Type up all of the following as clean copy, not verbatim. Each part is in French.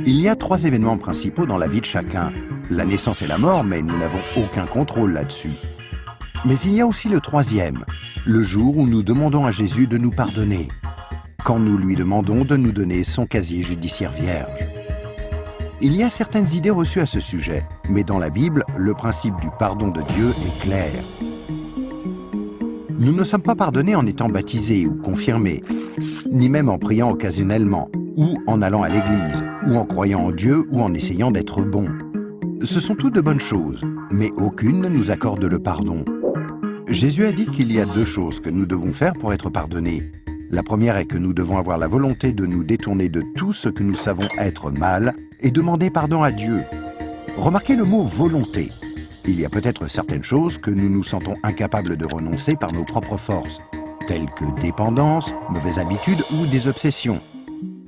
Il y a 3 événements principaux dans la vie de chacun. La naissance et la mort, mais nous n'avons aucun contrôle là-dessus. Mais il y a aussi le 3e, le jour où nous demandons à Jésus de nous pardonner, quand nous lui demandons de nous donner son casier judiciaire vierge. Il y a certaines idées reçues à ce sujet, mais dans la Bible, le principe du pardon de Dieu est clair. Nous ne sommes pas pardonnés en étant baptisés ou confirmés, ni même en priant occasionnellement, ou en allant à l'église, ou en croyant en Dieu, ou en essayant d'être bons. Ce sont toutes de bonnes choses, mais aucune ne nous accorde le pardon. Jésus a dit qu'il y a 2 choses que nous devons faire pour être pardonnés. La première est que nous devons avoir la volonté de nous détourner de tout ce que nous savons être mal et demander pardon à Dieu. Remarquez le mot « volonté ». Il y a peut-être certaines choses que nous nous sentons incapables de renoncer par nos propres forces, telles que dépendance, mauvaises habitudes ou des obsessions.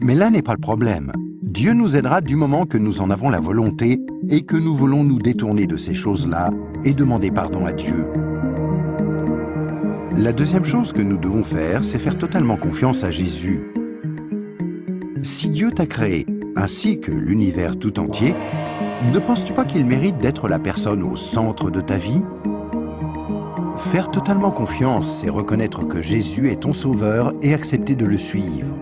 Mais là n'est pas le problème. Dieu nous aidera du moment que nous en avons la volonté et que nous voulons nous détourner de ces choses-là et demander pardon à Dieu. La deuxième chose que nous devons faire, c'est faire totalement confiance à Jésus. Si Dieu t'a créé, ainsi que l'univers tout entier, ne penses-tu pas qu'il mérite d'être la personne au centre de ta vie? Faire totalement confiance, c'est reconnaître que Jésus est ton sauveur et accepter de le suivre.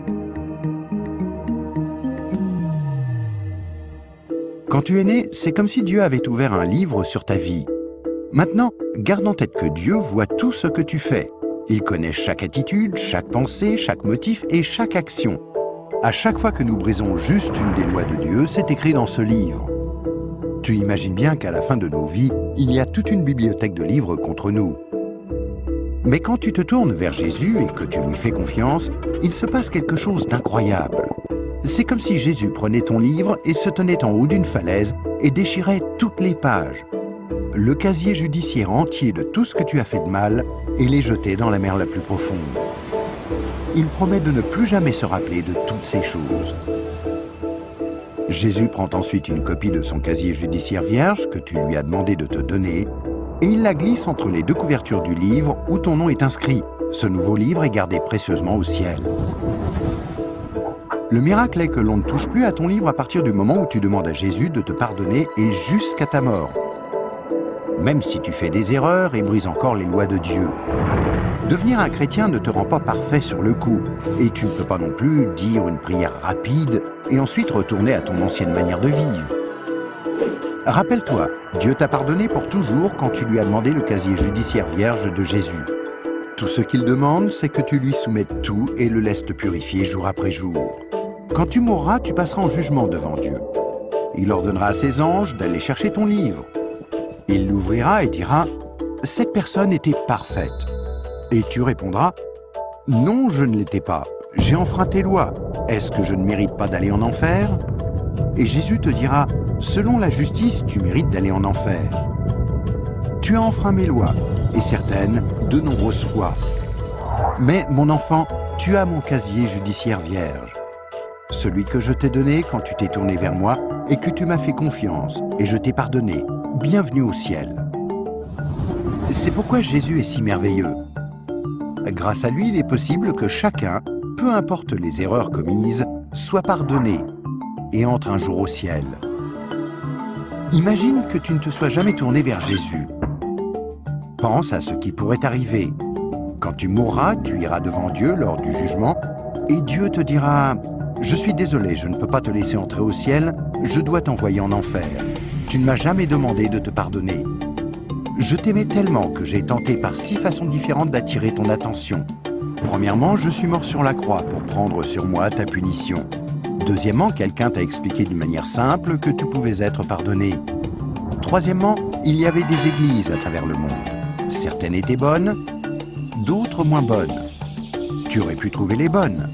Quand tu es né, c'est comme si Dieu avait ouvert un livre sur ta vie. Maintenant, garde en tête que Dieu voit tout ce que tu fais. Il connaît chaque attitude, chaque pensée, chaque motif et chaque action. À chaque fois que nous brisons juste une des lois de Dieu, c'est écrit dans ce livre. Tu imagines bien qu'à la fin de nos vies, il y a toute une bibliothèque de livres contre nous. Mais quand tu te tournes vers Jésus et que tu lui fais confiance, il se passe quelque chose d'incroyable. C'est comme si Jésus prenait ton livre et se tenait en haut d'une falaise et déchirait toutes les pages. Le casier judiciaire entier de tout ce que tu as fait de mal et les jeter dans la mer la plus profonde. Il promet de ne plus jamais se rappeler de toutes ces choses. Jésus prend ensuite une copie de son casier judiciaire vierge que tu lui as demandé de te donner et il la glisse entre les 2 couvertures du livre où ton nom est inscrit. Ce nouveau livre est gardé précieusement au ciel. Le miracle est que l'on ne touche plus à ton livre à partir du moment où tu demandes à Jésus de te pardonner et jusqu'à ta mort. Même si tu fais des erreurs et brises encore les lois de Dieu. Devenir un chrétien ne te rend pas parfait sur le coup, et tu ne peux pas non plus dire une prière rapide et ensuite retourner à ton ancienne manière de vivre. Rappelle-toi, Dieu t'a pardonné pour toujours quand tu lui as demandé le casier judiciaire vierge de Jésus. Tout ce qu'il demande, c'est que tu lui soumettes tout et le laisses te purifier jour après jour. Quand tu mourras, tu passeras en jugement devant Dieu. Il ordonnera à ses anges d'aller chercher ton livre. Il l'ouvrira et dira « Cette personne était parfaite ». Et tu répondras « Non, je ne l'étais pas. J'ai enfreint tes lois. Est-ce que je ne mérite pas d'aller en enfer ?» Et Jésus te dira « Selon la justice, tu mérites d'aller en enfer. Tu as enfreint mes lois, et certaines, de nombreuses fois. Mais, mon enfant, tu as mon casier judiciaire vierge. Celui que je t'ai donné quand tu t'es tourné vers moi et que tu m'as fait confiance, et je t'ai pardonné. Bienvenue au ciel. » C'est pourquoi Jésus est si merveilleux. Grâce à lui, il est possible que chacun, peu importe les erreurs commises, soit pardonné et entre un jour au ciel. Imagine que tu ne te sois jamais tourné vers Jésus. Pense à ce qui pourrait t'arriver. Quand tu mourras, tu iras devant Dieu lors du jugement et Dieu te dira « Je suis désolé, je ne peux pas te laisser entrer au ciel, je dois t'envoyer en enfer. Tu ne m'as jamais demandé de te pardonner. Je t'aimais tellement que j'ai tenté par 6 façons différentes d'attirer ton attention. Premièrement, je suis mort sur la croix pour prendre sur moi ta punition. Deuxièmement, quelqu'un t'a expliqué d'une manière simple que tu pouvais être pardonné. Troisièmement, il y avait des églises à travers le monde. Certaines étaient bonnes, d'autres moins bonnes. Tu aurais pu trouver les bonnes.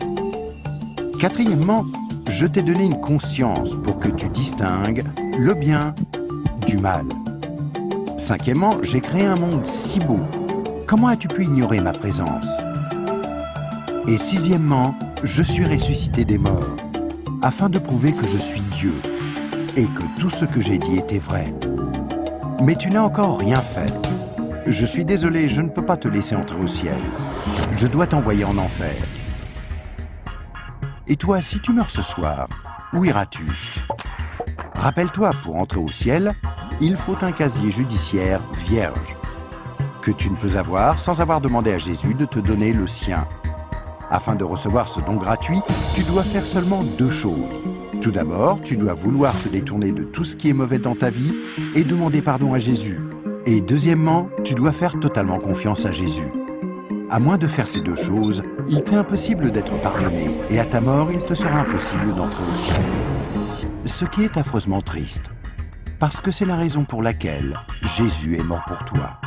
Quatrièmement, je t'ai donné une conscience pour que tu distingues le bien du mal. Cinquièmement, j'ai créé un monde si beau. Comment as-tu pu ignorer ma présence? Et sixièmement, je suis ressuscité des morts, afin de prouver que je suis Dieu, et que tout ce que j'ai dit était vrai. Mais tu n'as encore rien fait. Je suis désolé, je ne peux pas te laisser entrer au ciel. Je dois t'envoyer en enfer. Et toi, si tu meurs ce soir, Où iras-tu? Rappelle-toi, pour entrer au ciel, il faut un casier judiciaire vierge, que tu ne peux avoir sans avoir demandé à Jésus de te donner le sien. Afin de recevoir ce don gratuit, tu dois faire seulement 2 choses. Tout d'abord, tu dois vouloir te détourner de tout ce qui est mauvais dans ta vie et demander pardon à Jésus. Et deuxièmement, tu dois faire totalement confiance à Jésus. À moins de faire ces 2 choses, il t'est impossible d'être pardonné et à ta mort, il te sera impossible d'entrer au ciel. Ce qui est affreusement triste, parce que c'est la raison pour laquelle Jésus est mort pour toi.